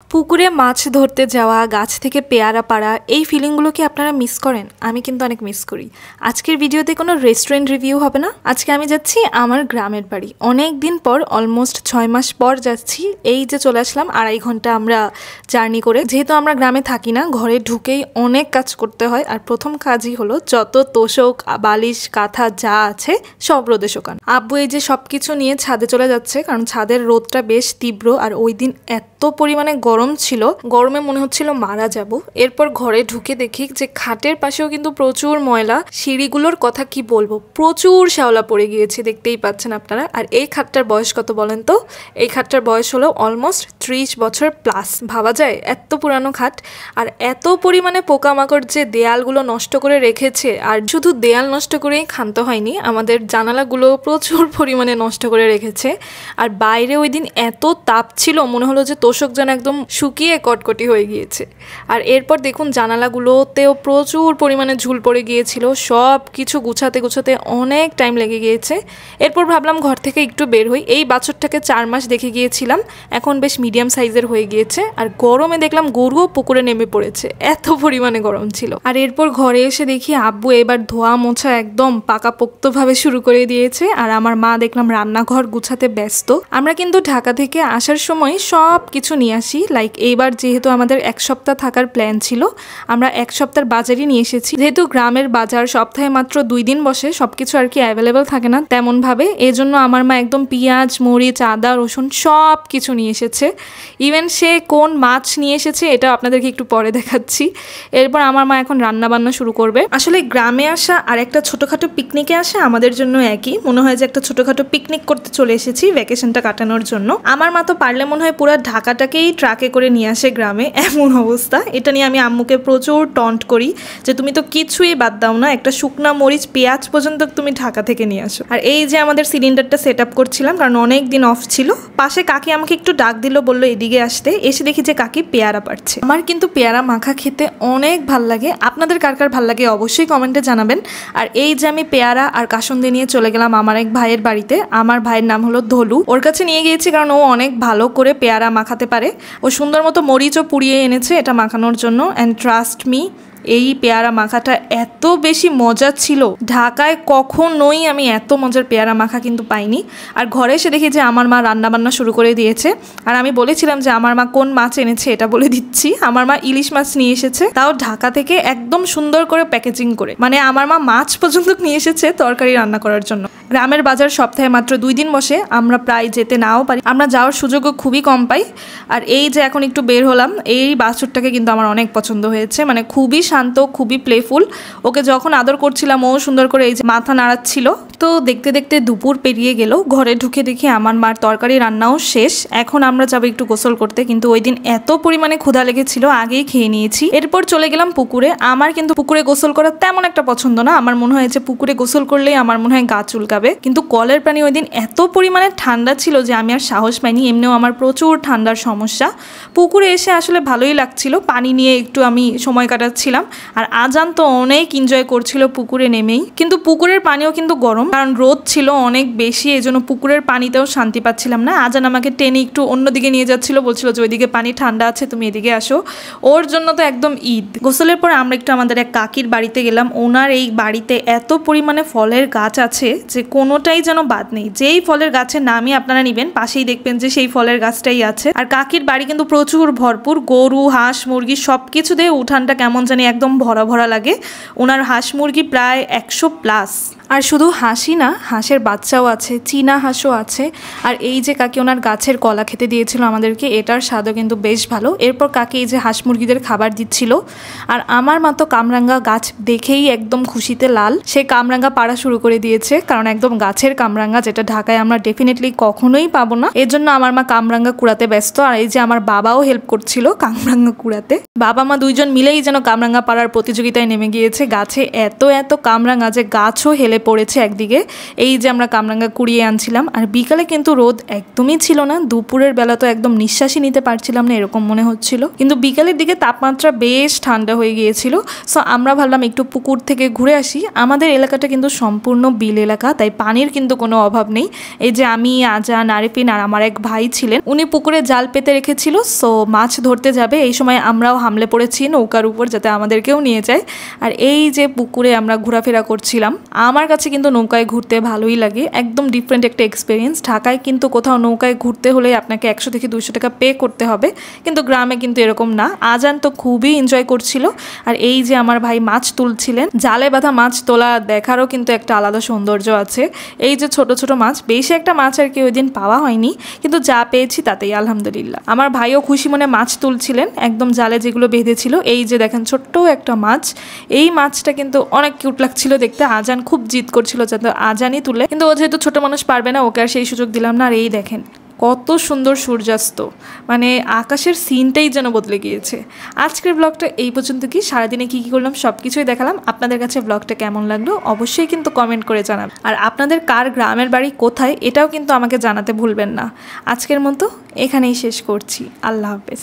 পুকুরে মাছ ধরতে যাওয়া, গাছ থেকে পেয়ারা পাড়া, এই ফিলিংগুলো কি আপনারা মিস করেন? আমি কিন্তু অনেক মিস করি। আজকের ভিডিওতে কোনো রেস্টুরেন্ট রিভিউ হবে না। আজকে আমি যাচ্ছি আমার গ্রামের বাড়ি। অনেক দিন পর, অলমোস্ট 6 মাস পর যাচ্ছি। এই যে চলে আসলাম 2.5 ঘন্টা আমরা জার্নি করে। যেহেতু আমরা গ্রামে থাকি না, ঘরে ঢুকেই অনেক কাজ করতে হয়। আর প্রথম কাজই হলো যত তোষক, বালিশ, কাঁথা যা আছে সব রোদে শোকানো। আব্বু এই যে সব কিছু নিয়ে ছাদে চলে যাচ্ছে, কারণ ছাদের রোদটা বেশ তীব্র। আর ওই দিন এত পরিমাণে গরম ছিল, গরমে মনে হচ্ছিল মারা যাব। এরপর ঘরে ঢুকে দেখি যে খাটের পাশেও কিন্তু প্রচুর ময়লা। সিঁড়িগুলোর কথা কি বলবো, প্রচুর শ্যাওলা পড়ে গিয়েছে, দেখতেই পাচ্ছেন আপনারা। আর এই খাটটার বয়স কত বলেন তো? এই খাটটার বয়স হলো অলমোস্ট 30 বছর প্লাস। ভাবা যায় এত পুরানো খাট। আর এত পরিমাণে পোকামাকড় যে দেয়ালগুলো নষ্ট করে রেখেছে। আর শুধু দেয়াল নষ্ট করেই ক্ষান্ত হয়নি, আমাদের জানালাগুলো প্রচুর পরিমাণে নষ্ট করে রেখেছে। আর বাইরে ওই দিন এত তাপ ছিল, মনে হলো যে তোষক যেন একদম শুকিয়ে কটকটি হয়ে গিয়েছে। আর এরপর দেখুন জানালাগুলোতেও প্রচুর পরিমাণে ঝুল পড়ে গিয়েছিল। সব কিছু গুছাতে গুছাতে অনেক টাইম লেগে গিয়েছে। এরপর ভাবলাম ঘর থেকে একটু বের হই। এই বাছুরটাকে 4 মাস দেখে গিয়েছিলাম, এখন বেশ মিডিয়াম সাইজের হয়ে গিয়েছে। আর গরমে দেখলাম গরুও পুকুরে নেমে পড়েছে, এত পরিমাণে গরম ছিল। আর এরপর ঘরে এসে দেখি আব্বু এবার ধোয়া মোছা একদম পাকাপোক্তভাবে শুরু করে দিয়েছে। আর আমার মা দেখলাম রান্নাঘর গুছাতে ব্যস্ত। আমরা কিন্তু ঢাকা থেকে আসার সময় সব কিছু নিয়ে আসি। লাইক এইবার যেহেতু আমাদের 1 সপ্তাহ থাকার প্ল্যান ছিল, আমরা 1 সপ্তাহের বাজারই নিয়ে এসেছি। যেহেতু গ্রামের বাজার সপ্তাহে মাত্র 2 দিন বসে, সবকিছু আর কি অ্যাভেলেবেল থাকে না তেমন ভাবে। এই জন্য আমার মা একদম পেঁয়াজ, মরিচ, আদা, রসুন সব কিছু নিয়ে এসেছে। ইভেন সে কোন মাছ নিয়ে এসেছে এটা আপনাদেরকে একটু পরে দেখাচ্ছি। এরপর আমার মা এখন রান্না বান্না শুরু করবে। আসলে গ্রামে আসা আর একটা ছোটখাটো পিকনিকে আসা আমাদের জন্য একই মনে হয়, যে একটা ছোটখাটো পিকনিক করতে চলে এসেছি ভ্যাকেশনটা কাটানোর জন্য। আমার মা তো পারলে মনে হয় পুরো ঢাকাটাকেই ট্রাকে করে নিয়ে আসে গ্রামে, এমন অবস্থা। এটা নিয়ে আমি আম্মুকে প্রচুর টন্ট করি যে তুমি তো কিছুই বাদ দাও না, একটা শুকনা মরিচ, পেঁয়াজ পর্যন্ত তুমি ঢাকা থেকে নিয়ে আসো। আর এই যে আমাদের সিলিন্ডারটা সেট আপ করছিলাম, কারণ অনেক দিন অফ ছিল। পাশে কাকি আমাকে একটু ডাক দিল, বললো এদিকে আসতে। এসে দেখি যে কাকি পেয়ারা পাড়ছে। আমার কিন্তু পেয়ারা মাখা খেতে অনেক ভাল লাগে। আপনাদের কার কার ভাল লাগে অবশ্যই কমেন্টে জানাবেন। আর এই যে আমি পেয়ারা আর কাসুন্দি নিয়ে চলে গেলাম আমার এক ভাইয়ের বাড়িতে। আমার ভাইয়ের নাম হলো ধলু। ওর কাছে নিয়ে গিয়েছি কারণ ও অনেক ভালো করে পেয়ারা মাখাতে পারে। ও সুন্দর মতো মরিচও পুড়িয়ে এনেছে এটা মাখানোর জন্য। অ্যান্ড ট্রাস্ট মি, এই পেয়ারা মাখাটা এত বেশি মজা ছিল, ঢাকায় কখনোই আমি এত মজার পেয়ারা মাখা কিন্তু পাইনি। আর ঘরে এসে দেখি যে আমার মা রান্না বান্না শুরু করে দিয়েছে। আর আমি বলেছিলাম যে আমার মা কোন মাছ এনেছে এটা বলে দিচ্ছি। আমার মা ইলিশ মাছ নিয়ে এসেছে, তাও ঢাকা থেকে একদম সুন্দর করে প্যাকেজিং করে। মানে আমার মা মাছ পর্যন্ত নিয়ে এসেছে তরকারি রান্না করার জন্য। গ্রামের বাজার সপ্তাহে মাত্র 2 দিন বসে, আমরা প্রায় যেতে নাও পারি, আমরা যাওয়ার সুযোগও খুবই কম পাই। আর এই যে এখন একটু বের হলাম, এই বাছুরটাকে কিন্তু আমার অনেক পছন্দ হয়েছে। মানে খুবই শান্ত, খুবই প্লেফুল। ওকে যখন আদর করছিলাম ও সুন্দর করে এই যে মাথা নাড়াচ্ছিল। তো দেখতে দেখতে দুপুর পেরিয়ে গেল। ঘরে ঢুকে দেখি আমার মার তরকারি রান্নাও শেষ। এখন আমরা যাবো একটু গোসল করতে, কিন্তু ওই দিন এত পরিমাণে ক্ষুধা লেগেছিল আগেই খেয়ে নিয়েছি। এরপর চলে গেলাম পুকুরে। আমার কিন্তু পুকুরে গোসল করা তেমন একটা পছন্দ না। আমার মনে হয় যে পুকুরে গোসল করলেই আমার মনে হয় গা চুলকাবে। কিন্তু কলের পানি ওই দিন এত পরিমাণে ঠান্ডা ছিল যে আমি আর সাহস পাইনি। এমনিও আমার প্রচুর ঠান্ডার সমস্যা। পুকুরে এসে আসলে ভালোই লাগছিল, পানি নিয়ে একটু আমি সময় কাটাচ্ছিলাম। আর আজান তো অনেক এনজয় করছিল পুকুরে নেমেই। কিন্তু পুকুরের পানিও কিন্তু গরম, কারণ রোদ ছিল অনেক বেশি। এই জন্য পুকুরের পানিতেও শান্তি পাচ্ছিলাম না। আজান আমাকে টেনে একটু অন্যদিকে নিয়ে যাচ্ছিল, বলছিল যে ওইদিকে পানি ঠান্ডা আছে, তুমি এদিকে আসো। ওর জন্য তো একদম ঈদ। গোসলের পর আমরা একটু আমাদের এক কাকির বাড়িতে গেলাম। ওনার এই বাড়িতে এত পরিমাণে ফলের গাছ আছে যে কোনোটাই যেন বাদ নেই। যেই ফলের গাছের নামই আপনারা নিবেন, পাশেই দেখবেন যে সেই ফলের গাছটাই আছে। আর কাকির বাড়ি কিন্তু প্রচুর ভরপুর, গরু, হাঁস, মুরগি সবকিছু দিয়ে উঠানটা কেমন জানি একদম ভরা ভরা লাগে। ওনার হাঁস মুরগি প্রায় 100 প্লাস। আর শুধু হাঁসই না, হাঁসের বাচ্চাও আছে, চীনা হাঁসও আছে। আর এই যে কাকি ওনার গাছের কলা খেতে দিয়েছিল আমাদেরকে, এটার স্বাদও কিন্তু বেশ ভালো। এরপর কাকি এই যে হাঁস মুরগিদের খাবার দিচ্ছিল। আর আমার মা তো কামরাঙ্গা গাছ দেখেই একদম খুশিতে লাল। সে কামরাঙ্গা পাড়া শুরু করে দিয়েছে, কারণ একদম গাছের কামরাঙ্গা, যেটা ঢাকায় আমরা ডেফিনেটলি কখনোই পাবো না। এর জন্য আমার মা কামরাঙ্গা কুড়াতে ব্যস্ত। আর এই যে আমার বাবাও হেল্প করছিল কামরাঙ্গা কুড়াতে। বাবা মা দুইজন মিলেই যেন কামরাঙ্গা পাড়ার প্রতিযোগিতায় নেমে গিয়েছে। গাছে এত এত কামরাঙ্গা যে গাছও হেলে পড়েছে একদিকে। এই যে আমরা কামরাঙ্গা কুড়িয়ে আনছিলাম, আর বিকালে কিন্তু রোদ একদমই ছিল না, দুপুরের বেলা তো একদম নিঃশ্বাসই নিতে পারছিলাম না এরকম মনে হচ্ছিল, কিন্তু বিকালের দিকে তাপমাত্রা বেশ ঠান্ডা হয়ে গিয়েছিল। সো আমরা ভাবলাম একটু পুকুর থেকে ঘুরে আসি। আমাদের এলাকাটা কিন্তু সম্পূর্ণ বিল এলাকা, তাই পানির কিন্তু কোনো অভাব নেই। এই যে আমি, আজান, আরেফিন আর আমার এক ভাই ছিলেন, উনি পুকুরে জাল পেতে রেখেছিল, সো মাছ ধরতে যাবে। এই সময় আমরাও হামলে পড়েছি নৌকার উপর যাতে আমাদেরকেও নিয়ে যায়। আর এই যে পুকুরে আমরা ঘোরাফেরা করছিলাম, আমার কাছে কিন্তু নৌকায় ঘুরতে ভালোই লাগে, একদম ডিফারেন্ট একটা এক্সপিরিয়েন্স। ঢাকায় কিন্তু কোথাও নৌকায় ঘুরতে হলে আপনাকে 100 থেকে 200 টাকা পে করতে হবে, কিন্তু গ্রামে কিন্তু এরকম না। আজান তো খুবই এনজয় করছিল। আর এই যে আমার ভাই মাছ তুলছিলেন, জালে বাঁধা মাছ তোলা দেখারও কিন্তু একটা আলাদা সৌন্দর্য আছে। এই যে ছোট ছোট মাছ, বেশি একটা মাছ আর কি ওই দিন পাওয়া হয়নি, কিন্তু যা পেয়েছি তাতেই আলহামদুলিল্লাহ। আমার ভাইও খুশি মনে মাছ তুলছিলেন, একদম জালে যেগুলো বেঁধেছিল। এই যে দেখেন ছোট্ট একটা মাছ, এই মাছটা কিন্তু অনেক কিউট লাগছিল দেখতে। আজান খুব জিদ করছিল যাতে আজানই তুলে, কিন্তু ও যেহেতু ছোট মানুষ পারবে না, ওকে আর সেই সুযোগ দিলাম না। আর এই দেখেন কত সুন্দর সূর্যাস্ত, মানে আকাশের সিনটাই যেন বদলে গিয়েছে। আজকের ব্লগটা এই পর্যন্ত। কি সারাদিনে কী কী করলাম সব কিছুই দেখালাম। আপনাদের কাছে ব্লগটা কেমন লাগলো অবশ্যই কিন্তু কমেন্ট করে জানাবেন, আর আপনাদের কার গ্রামের বাড়ি কোথায় এটাও কিন্তু আমাকে জানাতে ভুলবেন না। আজকের মতো এখানেই শেষ করছি। আল্লাহ হাফেজ।